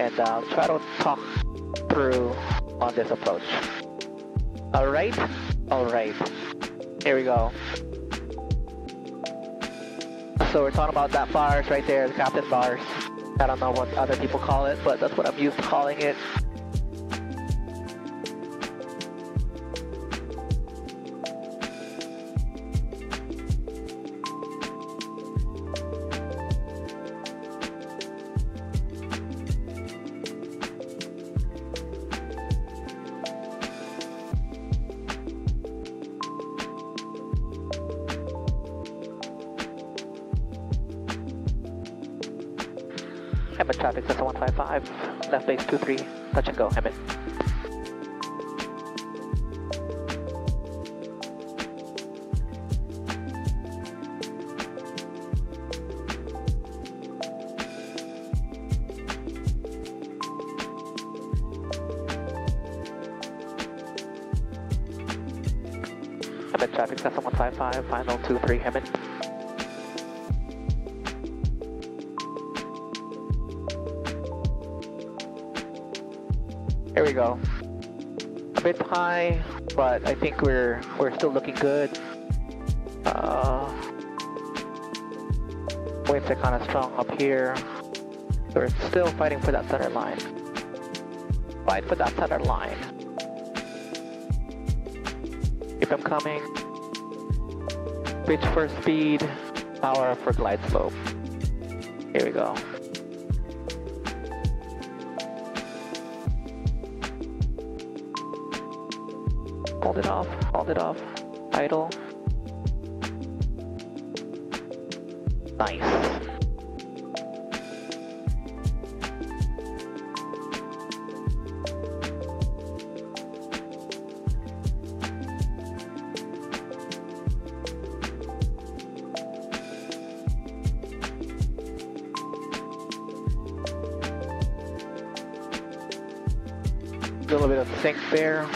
and try to talk through on this approach. Alright? Alright. Here we go. So we're talking about that bars right there, the captain bars. I don't know what other people call it, but that's what I'm used to calling it. Hemet traffic, Cessna 155, left base 23, touch and go, Hemet. Hemet traffic, Cessna 155, final 23, Hemet. Here we go. A bit high, but I think we're still looking good. Winds are kind of strong up here. We're still fighting for that center line. Fight for that center line. Keep them coming. Pitch for speed, power for glide slope. Here we go. Hold it off, idle. Nice. A little bit of sink there.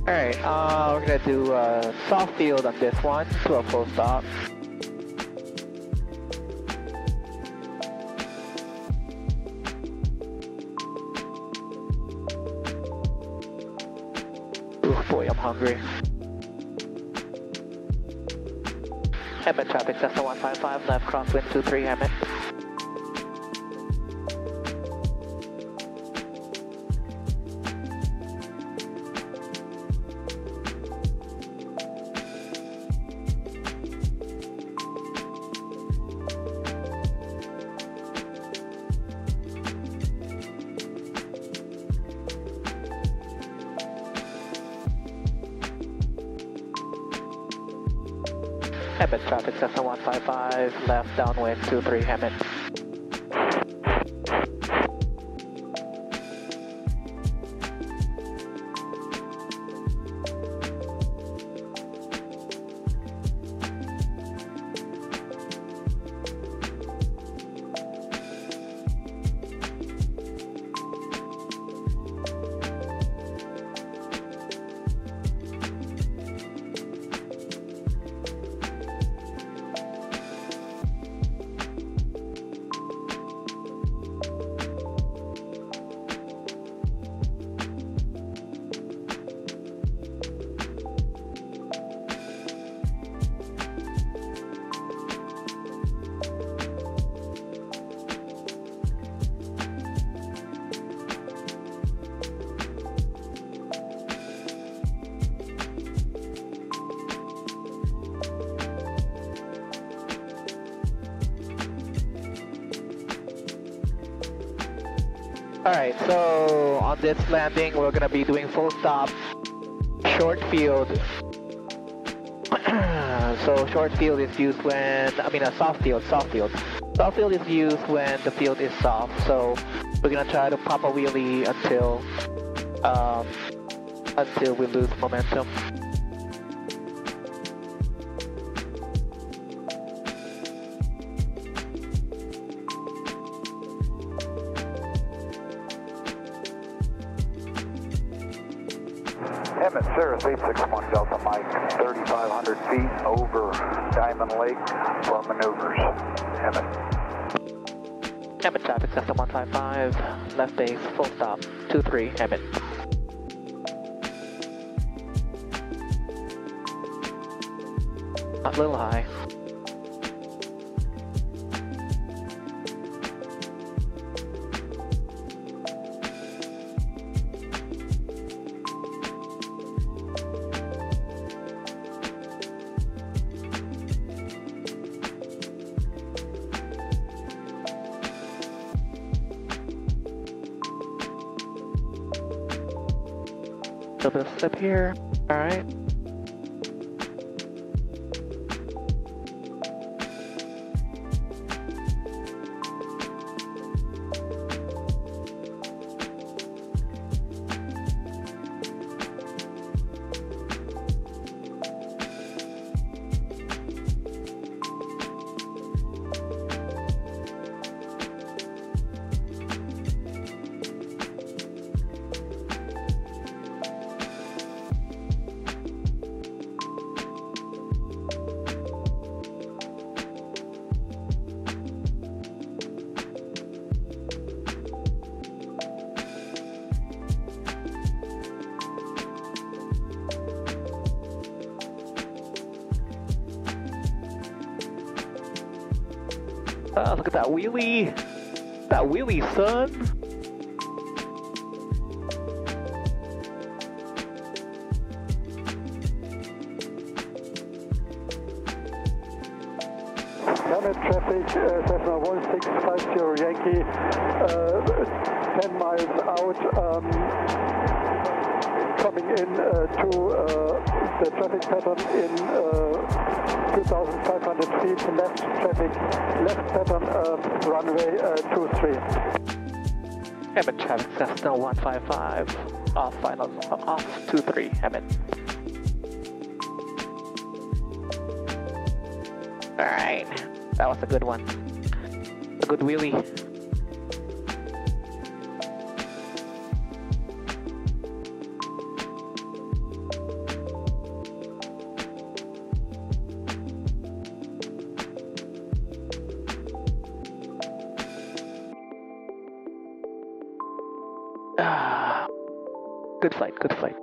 Alright, we're gonna do a soft field on this one to a full stop. Oh boy, I'm hungry. Hemet traffic, Cessna 155, left crosswind 23, Hemet. Hemet traffic, Cessna 155, left downwind 23, Hemet. Alright, so on this landing we're gonna be doing full stop, short field. So short field is used when, a soft field. Soft field is used when the field is soft, so we're gonna try to pop a wheelie until we lose momentum. Hemet, Cirrus 861 Delta Mike, 3,500 feet over Diamond Lake for maneuvers. Hemet. Hemet traffic, Cessna 155, left base, full stop, 23, Hemet. A little high. A little bit of slip here, alright. Look at that wheelie! That wheelie, son! Hemet traffic, Cessna 1650 Yankee, 10 miles out, coming in to the traffic pattern in 2,500 feet, left pattern, runway 23. Hemet traffic, Cessna 155, off 23, Hemet. Alright, that was a good one. A good wheelie. Good flight, good flight.